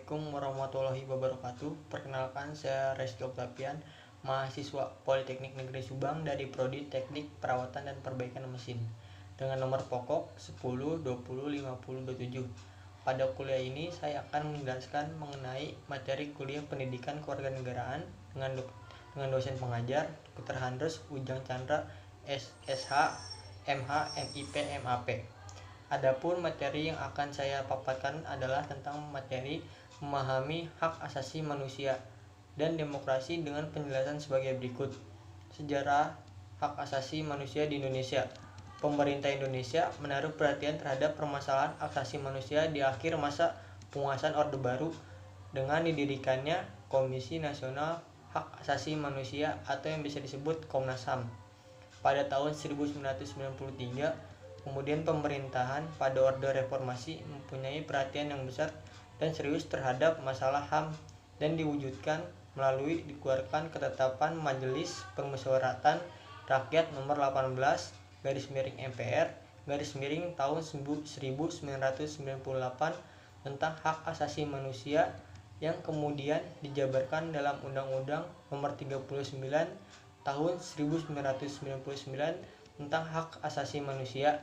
Assalamualaikum warahmatullahi wabarakatuh. Perkenalkan, saya Reski Oktavian, mahasiswa Politeknik Negeri Subang dari Prodi Teknik Perawatan dan Perbaikan Mesin dengan nomor pokok 10 20 50 27. Pada kuliah ini saya akan menjelaskan mengenai materi kuliah Pendidikan Kewarganegaraan dengan dosen pengajar Dr. Handres Ujang Chandra SSH MH MIP MAP. Adapun materi yang akan saya paparkan adalah tentang materi memahami hak asasi manusia dan demokrasi dengan penjelasan sebagai berikut. Sejarah hak asasi manusia di Indonesia. Pemerintah Indonesia menaruh perhatian terhadap permasalahan hak asasi manusia di akhir masa penguasaan Orde Baru dengan didirikannya Komisi Nasional Hak Asasi Manusia atau yang bisa disebut Komnas HAM pada tahun 1993. Kemudian pemerintahan pada Orde Reformasi mempunyai perhatian yang besar dan serius terhadap masalah HAM dan diwujudkan melalui dikeluarkan ketetapan Majelis Permusyawaratan Rakyat nomor 18/MPR tahun 1998 tentang hak asasi manusia yang kemudian dijabarkan dalam Undang-Undang nomor 39 tahun 1999 tentang hak asasi manusia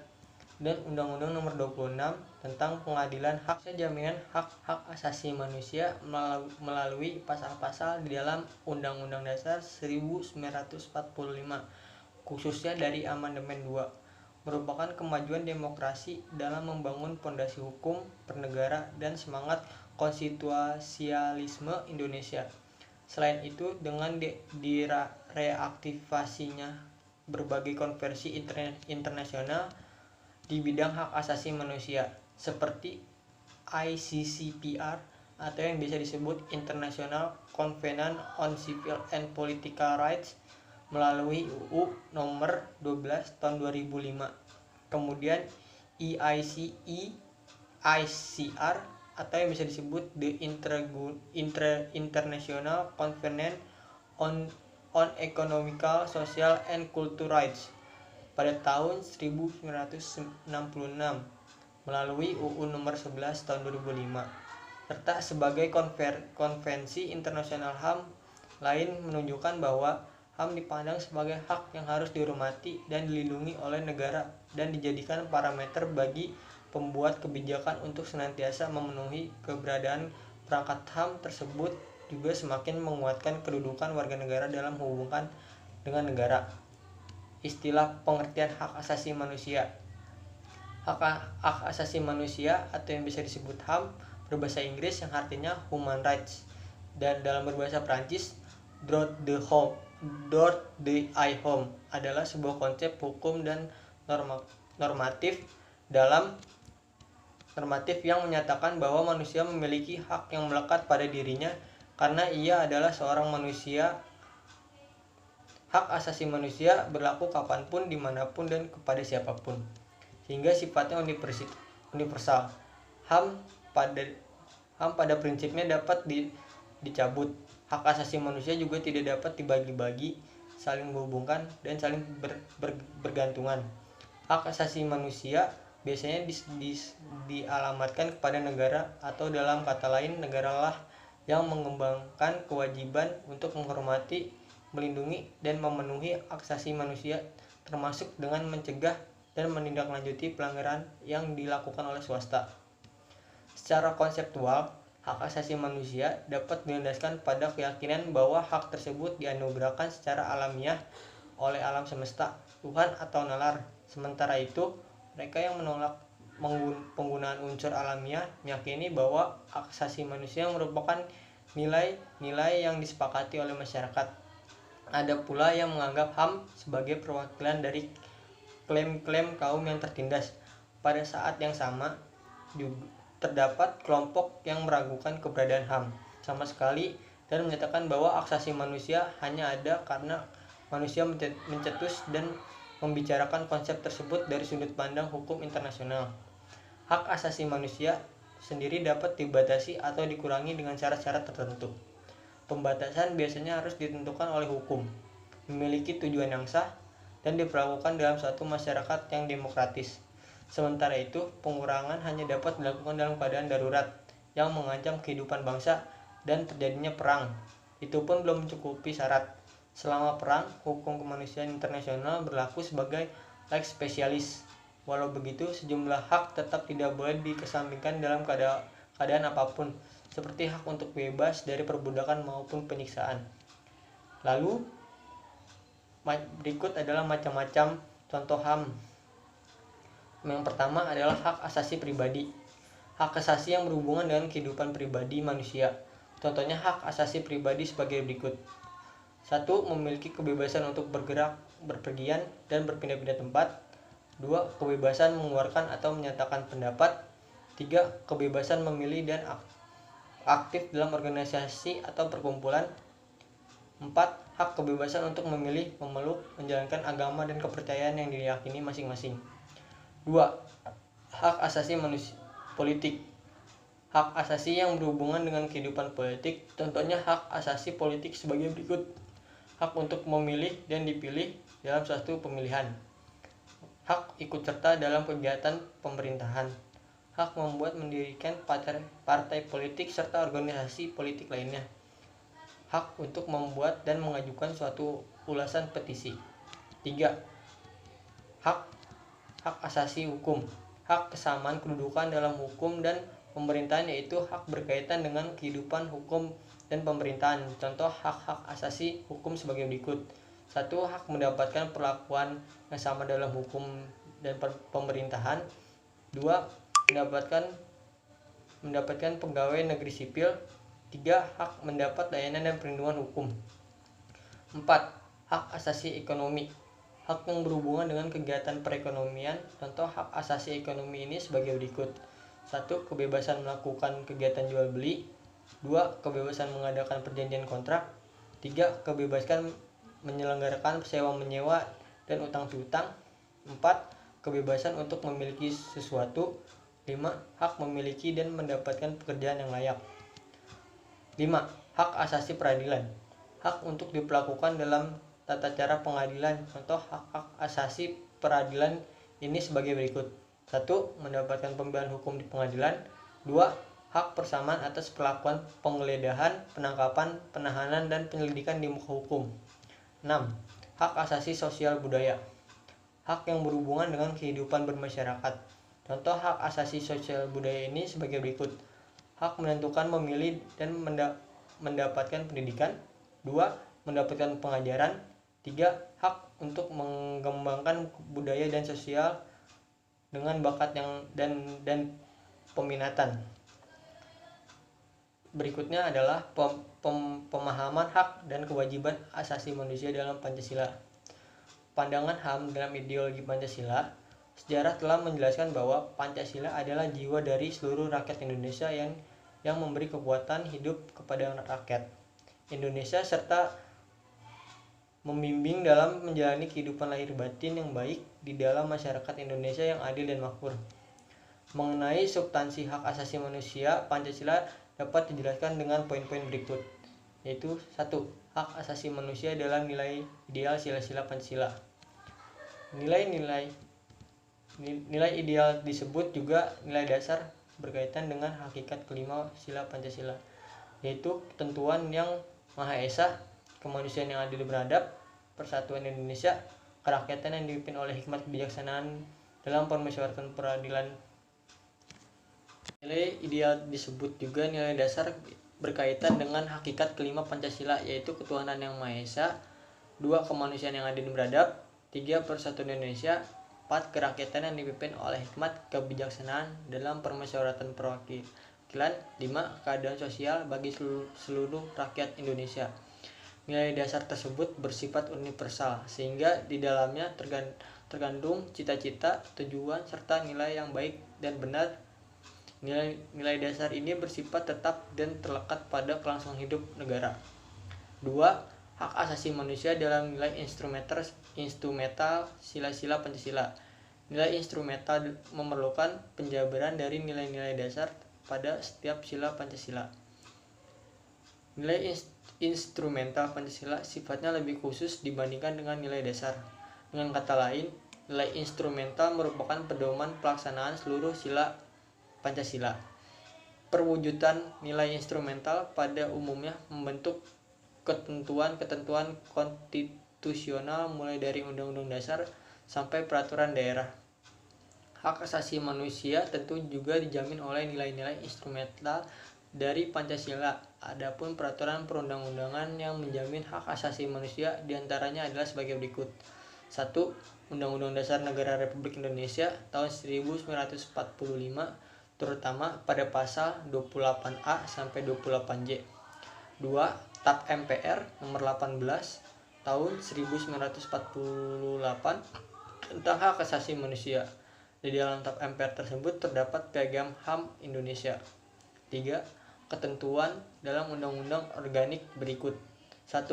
dan Undang-Undang nomor 26 tentang pengadilan hak jaminan hak-hak asasi manusia melalui pasal-pasal di dalam Undang-Undang Dasar 1945, khususnya dari Amandemen 2, merupakan kemajuan demokrasi dalam membangun pondasi hukum bernegara dan semangat konstitusialisme Indonesia. Selain itu, dengan direaktivasinya berbagai konvensi internasional di bidang hak asasi manusia seperti ICCPR atau yang bisa disebut International Covenant on Civil and Political Rights melalui UU nomor 12 tahun 2005. Kemudian ICR atau yang bisa disebut The International Covenant on Economical, Social and Cultural Rights pada tahun 1966 melalui UU nomor 11 tahun 2005, serta sebagai konvensi internasional HAM lain menunjukkan bahwa HAM dipandang sebagai hak yang harus dihormati dan dilindungi oleh negara dan dijadikan parameter bagi pembuat kebijakan untuk senantiasa memenuhi keberadaan perangkat HAM tersebut juga semakin menguatkan kedudukan warga negara dalam hubungan dengan negara. Istilah pengertian hak asasi manusia. Hak asasi manusia atau yang bisa disebut HAM berbahasa Inggris yang artinya human rights dan dalam berbahasa Prancis droit de l'homme adalah sebuah konsep hukum dan normatif yang menyatakan bahwa manusia memiliki hak yang melekat pada dirinya karena ia adalah seorang manusia. Hak asasi manusia berlaku kapanpun, dimanapun, dan kepada siapapun, sehingga sifatnya universal. HAM pada prinsipnya dapat dicabut. Hak asasi manusia juga tidak dapat dibagi-bagi, saling menghubungkan, dan saling bergantungan. Hak asasi manusia biasanya dialamatkan kepada negara atau dalam kata lain negara lah yang mengembangkan kewajiban untuk menghormati, melindungi dan memenuhi hak asasi manusia termasuk dengan mencegah dan menindaklanjuti pelanggaran yang dilakukan oleh swasta. Secara konseptual, hak asasi manusia dapat dilandaskan pada keyakinan bahwa hak tersebut dianugerahkan secara alamiah oleh alam semesta, Tuhan atau nalar. Sementara itu, mereka yang menolak penggunaan unsur alamiah meyakini bahwa hak asasi manusia merupakan nilai-nilai yang disepakati oleh masyarakat. Ada pula yang menganggap HAM sebagai perwakilan dari klaim-klaim kaum yang tertindas. Pada saat yang sama, juga terdapat kelompok yang meragukan keberadaan HAM sama sekali dan menyatakan bahwa hak asasi manusia hanya ada karena manusia mencetus dan membicarakan konsep tersebut dari sudut pandang hukum internasional. Hak asasi manusia sendiri dapat dibatasi atau dikurangi dengan syarat-syarat tertentu. Pembatasan biasanya harus ditentukan oleh hukum, memiliki tujuan yang sah, dan diperlakukan dalam suatu masyarakat yang demokratis. Sementara itu, pengurangan hanya dapat dilakukan dalam keadaan darurat, yang mengancam kehidupan bangsa dan terjadinya perang. Itu pun belum mencukupi syarat. Selama perang, hukum kemanusiaan internasional berlaku sebagai lex specialis. Walau begitu, sejumlah hak tetap tidak boleh dikesampingkan dalam keadaan apapun, seperti hak untuk bebas dari perbudakan maupun penyiksaan. Lalu, berikut adalah macam-macam contoh HAM. Yang pertama adalah hak asasi pribadi. Hak asasi yang berhubungan dengan kehidupan pribadi manusia. Contohnya hak asasi pribadi sebagai berikut. 1. Memiliki kebebasan untuk bergerak, berpergian, dan berpindah-pindah tempat. 2. Kebebasan mengeluarkan atau menyatakan pendapat. 3. Kebebasan memilih dan aktif dalam organisasi atau perkumpulan. 4. Hak kebebasan untuk memilih, memeluk, menjalankan agama dan kepercayaan yang diyakini masing-masing. 2. Hak asasi manusia politik. Hak asasi yang berhubungan dengan kehidupan politik, contohnya hak asasi politik sebagai berikut. Hak untuk memilih dan dipilih dalam suatu pemilihan. Hak ikut serta dalam kegiatan pemerintahan. Hak membuat mendirikan partai politik serta organisasi politik lainnya. Hak untuk membuat dan mengajukan suatu ulasan petisi. 3. Hak asasi hukum. Hak kesamaan kedudukan dalam hukum dan pemerintahan, yaitu hak berkaitan dengan kehidupan hukum dan pemerintahan. Contoh hak-hak asasi hukum sebagai berikut. 1. Hak mendapatkan perlakuan yang sama dalam hukum dan pemerintahan. 2. Mendapatkan pegawai negeri sipil. 3. Hak mendapat layanan dan perlindungan hukum. 4. Hak asasi ekonomi. Hak yang berhubungan dengan kegiatan perekonomian. Contoh hak asasi ekonomi ini sebagai berikut. 1. Kebebasan melakukan kegiatan jual beli. 2. Kebebasan mengadakan perjanjian kontrak. 3. Kebebasan menyelenggarakan sewa menyewa dan utang piutang. 4. Kebebasan untuk memiliki sesuatu. 5. Hak memiliki dan mendapatkan pekerjaan yang layak. 5. Hak asasi peradilan. Hak untuk diperlakukan dalam tata cara pengadilan. Contoh hak asasi peradilan ini sebagai berikut. 1. Mendapatkan pembelaan hukum di pengadilan. 2. Hak persamaan atas perlakuan penggeledahan, penangkapan, penahanan, dan penyelidikan di muka hukum. 6. Hak asasi sosial budaya. Hak yang berhubungan dengan kehidupan bermasyarakat. Contoh hak asasi sosial budaya ini sebagai berikut. Hak menentukan, memilih, dan mendapatkan pendidikan. 2. Mendapatkan pengajaran. 3. Hak untuk mengembangkan budaya dan sosial dengan bakat dan peminatan. Berikutnya adalah pemahaman hak dan kewajiban asasi manusia dalam Pancasila. Pandangan HAM dalam ideologi Pancasila. Sejarah telah menjelaskan bahwa Pancasila adalah jiwa dari seluruh rakyat Indonesia yang memberi kekuatan hidup kepada rakyat Indonesia serta membimbing dalam menjalani kehidupan lahir batin yang baik di dalam masyarakat Indonesia yang adil dan makmur. Mengenai substansi hak asasi manusia, Pancasila dapat dijelaskan dengan poin-poin berikut, yaitu 1. Hak asasi manusia adalah nilai ideal sila-sila Pancasila. Nilai ideal disebut juga nilai dasar berkaitan dengan hakikat kelima sila Pancasila, yaitu ketentuan yang Maha Esa, kemanusiaan yang adil beradab, persatuan Indonesia, kerakyatan yang dipimpin oleh hikmat kebijaksanaan dalam permusyawaratan peradilan. Nilai ideal disebut juga nilai dasar berkaitan dengan hakikat kelima Pancasila, yaitu ketuhanan yang Maha Esa, 2. Kemanusiaan yang adil beradab, 3. Persatuan Indonesia, 4. Kerakyatan yang dipimpin oleh hikmat kebijaksanaan dalam permusyawaratan perwakilan, 5. Keadaan sosial bagi seluruh rakyat Indonesia. Nilai dasar tersebut bersifat universal, sehingga di dalamnya terkandung cita-cita, tujuan, serta nilai yang baik dan benar. Nilai dasar ini bersifat tetap dan terlekat pada kelangsungan hidup negara. 2. Hak asasi manusia dalam nilai instrumental sila-sila Pancasila. Nilai instrumental memerlukan penjabaran dari nilai-nilai dasar pada setiap sila Pancasila. Nilai instrumental Pancasila sifatnya lebih khusus dibandingkan dengan nilai dasar. Dengan kata lain, nilai instrumental merupakan pedoman pelaksanaan seluruh sila Pancasila. perwujudan nilai instrumental pada umumnya membentuk ketentuan-ketentuan konstitusional mulai dari Undang-Undang Dasar sampai peraturan daerah. Hak asasi manusia tentu juga dijamin oleh nilai-nilai instrumental dari Pancasila. Adapun peraturan perundang-undangan yang menjamin hak asasi manusia diantaranya adalah sebagai berikut. 1. Undang-Undang Dasar Negara Republik Indonesia tahun 1945, terutama pada pasal 28A sampai 28J. 2. TAP MPR nomor 18 tahun 1948 tentang hak asasi manusia. Di dalam TAP MPR tersebut terdapat piagam HAM Indonesia. 3. Ketentuan dalam undang-undang organik berikut. 1.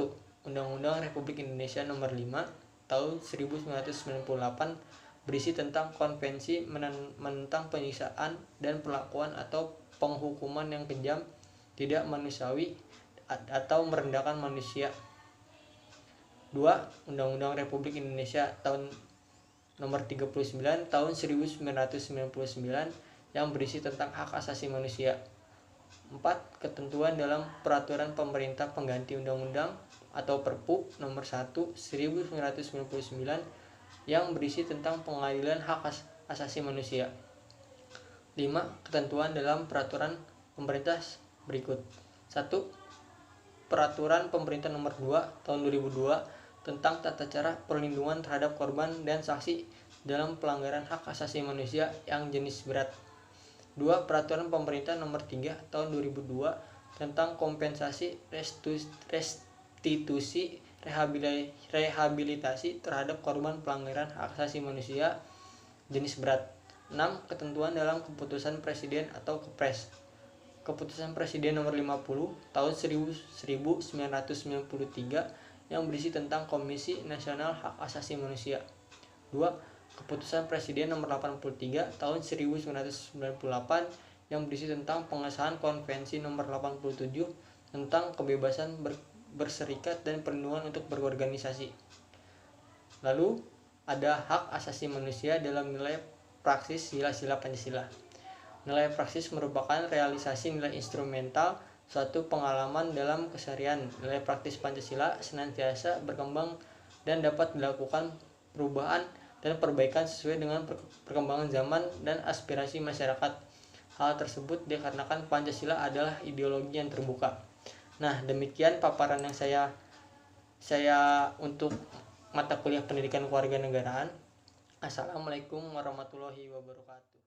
Undang-Undang Republik Indonesia nomor 5 tahun 1998 berisi tentang konvensi menentang penyiksaan dan perlakuan atau penghukuman yang kejam, tidak manusiawi atau merendahkan manusia. 2. Undang-Undang Republik Indonesia tahun nomor 39 tahun 1999 yang berisi tentang hak asasi manusia. 4. Ketentuan dalam peraturan pemerintah pengganti undang-undang atau Perpu nomor 1 1999 yang berisi tentang pengadilan hak asasi manusia. 5. Ketentuan dalam peraturan pemerintah berikut. 1. Peraturan Pemerintah nomor 2 tahun 2002 tentang tata cara perlindungan terhadap korban dan saksi dalam pelanggaran hak asasi manusia yang jenis berat. 2. Peraturan Pemerintah nomor 3 tahun 2002 tentang kompensasi restitusi rehabilitasi terhadap korban pelanggaran hak asasi manusia jenis berat. 6. Ketentuan dalam keputusan Presiden atau Kepres. Keputusan Presiden nomor 50 tahun 1993 yang berisi tentang Komisi Nasional Hak Asasi Manusia. 2. Keputusan Presiden nomor 83 tahun 1998 yang berisi tentang pengesahan Konvensi nomor 87 tentang kebebasan berserikat dan perlindungan untuk berorganisasi. Lalu ada hak asasi manusia dalam nilai praksis sila-sila Pancasila. Nilai praksis merupakan realisasi nilai instrumental suatu pengalaman dalam keseharian. Nilai praktis Pancasila senantiasa berkembang dan dapat dilakukan perubahan dan perbaikan sesuai dengan perkembangan zaman dan aspirasi masyarakat. Hal tersebut dikarenakan Pancasila adalah ideologi yang terbuka. Nah, demikian paparan yang saya untuk mata kuliah Pendidikan Kewarganegaraan. Assalamualaikum warahmatullahi wabarakatuh.